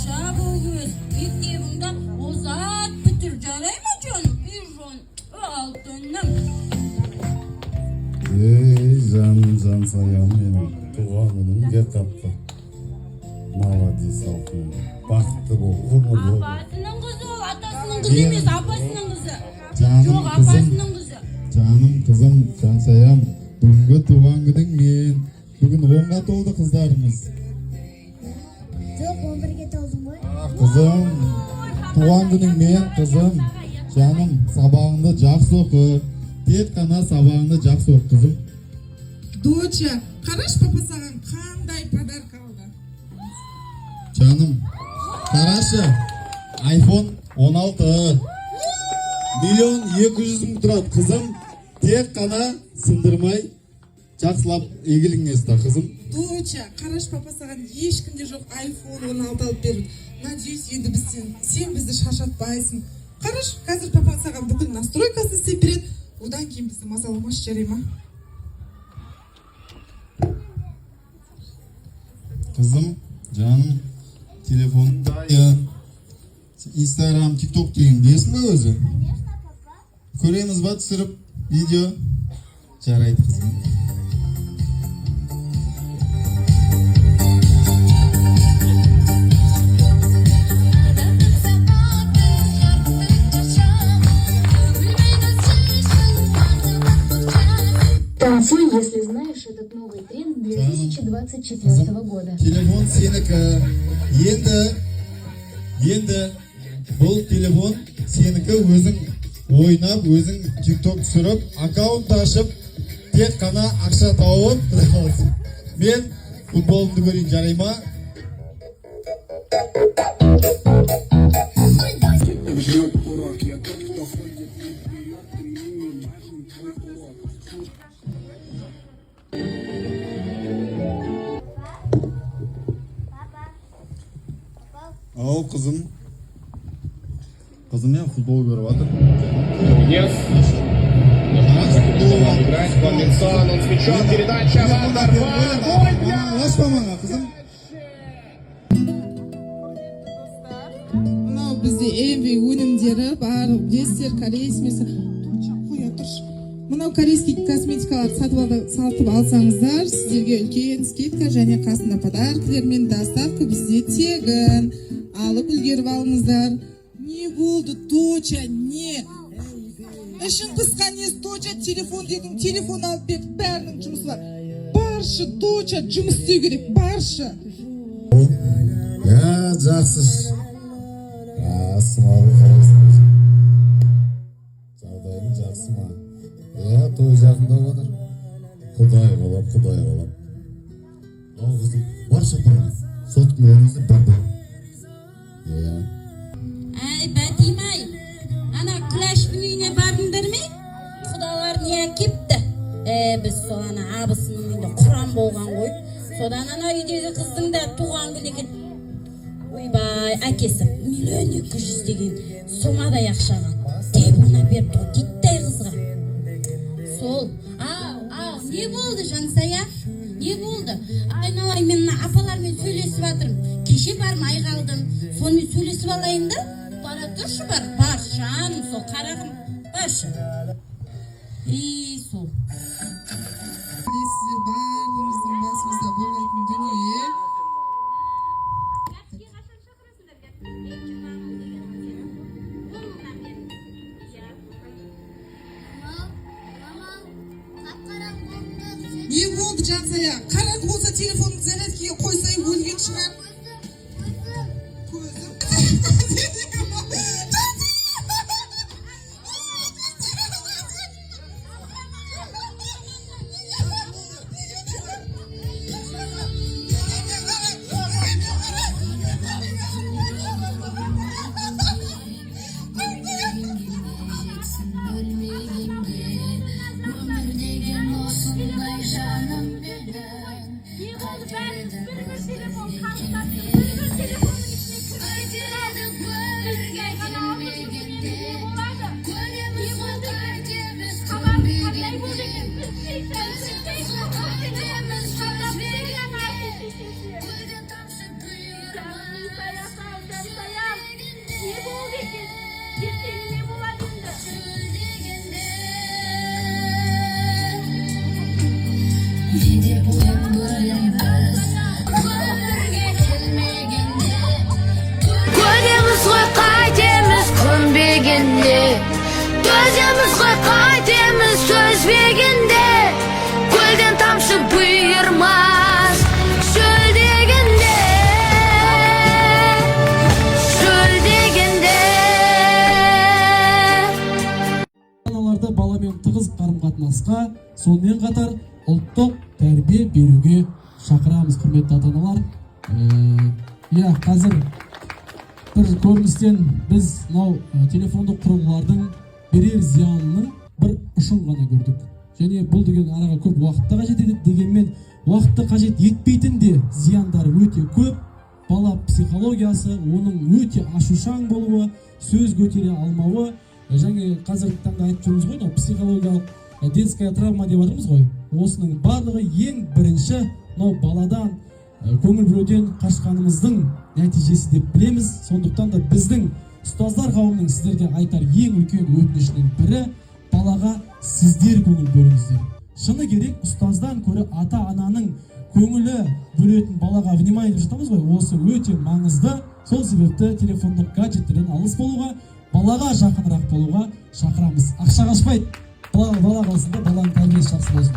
Aşağı bu göz. Mektebinde ozat bitir. Jarayma canım. Bir jon. Altınım. Can sayam benim. Tuğan günüm gel kaptı. Молодец altın. Baktı bu. Abasının kızı o. Atasının kızı емес. Abasının kızı. Canım Yok kızım. abasının kızı. Canım kızım can sayam. Bugünkü tuğan günün men. Bugün 10'ga толды kızlarımız. Yok 11'ge toldum ғой. Kızım. Tuğan günün men kızım. Canım sabahında жақсы oku. Tek kana sabahında жақсы oku kızım. Доча, қараш папа саған қандай подарка алды. Canım. Karaşı. iPhone 16. Milyon 200 мың тұрады kızım. Tek kana sındırmay. Жақсылап игіліңіз да kızım. Доча, қараш папа саған ешкімде жоқ iPhone 16 алып берді. Надеюсь, енді сен бізді шаршатпайсың. Қараш, қазір папа саған бүкіл настройкасын істеп береді. Одан кейін бізді мазаламашы, жарай ма? Kızım, canım, telefonda Instagram, TikTok deyin bilesің бе өзі? Көреміз ба түсіріп видео? Жарайды kızım. Танцуй, если знаешь этот новый тренд 2024 года. Telefon seniki. Endi бұл telefon seniki өзің ойнап, өзің TikTok түсіріп, аккаунт ашып, тек қана ақша тауып, мен футболымды көрейін, жарай ма? Al kızım. Kızım ya futbol görüp atır. Yes. Играть Бомбинсон, он с мячом, передача, Ulaşma bana kızım. Мынау бізде MV өнімдері барлық білесіздер, корейсмесі. Қоя тұршы. Мынау корейский косметикалар сатып алсаңыздар, сіздерге үлкен скидка және қасында подаркілермен доставка бізде тегін. Алып үлгеріп алыңыздар. Не болды, доча, не? Ішін қысқан ес, доча, телефон дедім, телефон алып берді, бәрінің жұмысы бар. Баршы, доча, жұмыс істеу керек, баршы. Ya жақсы. Сымағы қарайсың. Жағдайың жақсы ма? Той жақында отыр. Құдай қалап. Ал қызым, бар шапырға. Соттың өнізі бар. Ay Batimay, ana Clash'ın uyuna bardındır mı? Xudalar niye kipti? Biz soğana abısının uyunda Kur'an bolğan koy. Sodan ana uydегі kыздың da туған күні екен. Ойбай, әкесі 1.200.000 деген сомадай ақшаған. Тебуна берді, диттай қызға. Сол, не болды Жансая? Не болды? Айналайын, мен апалармен сөйлесіп жатырмын. Кеше бармай қалдым. Сонымен сөйлесіп алайын да? Бара тұршы бар жаным, сол қарағым, баршы. Сол. Білесіздер, барлығымыздың басымызда болатын дүние. Не болды, Жансая? Қараңғы болса телефонды зарядкеге қойсай өлген шығар. Жансаям, не болды екен? Ертең не болады енді? Көреміз ғой қайтеміз көнбегенде, төземіз ғой қайтеміз төзбегенде, көлден тамшы бұйырмас шөлдегенде, шөлдегенде. Аналарды баламен тығыз қарым-қатынасқа, сонымен қатар ұлттық тәрбие беруге шақырамыз, құрметті ата-аналар. Иә, қазір бір көріністен біз мынау телефондық құрылғылардың берер зиянының бір ұшын ғана көрдік. Және бұл деген араға көп уақытта қажет етеді, дегенмен уақытты қажет етпейтін де зияндары өте көп. Бала психологиясы, оның өте ашушаң болуы, сөз көтере алмауы, және қазіргі таңда айтып жүрміз ғой, психологиялық детская травма деп жатырмыз ғой. Осының барлығы ең бірінші мынау баладан көңіл бөлуден қашқанымыздың нәтижесі деп білеміз. Сондықтан да біздің ұстаздар қауымының сіздерге айтар ең үлкен өтінішінің бірі, балаға сіздер көңіл бөліңіздер. Шыны керек, ұстаздан көрі ата-ананың көңілі бөлетін балаға внимание деп жатамыз ғой. Осы өте маңызды. Сол себепті телефондық гаджеттерден алыс болуға, балаға жақынырақ болуға шақырамыз. Ақша қашпайды. Бала қалсында баланың тәрбиесі жақсы болсын.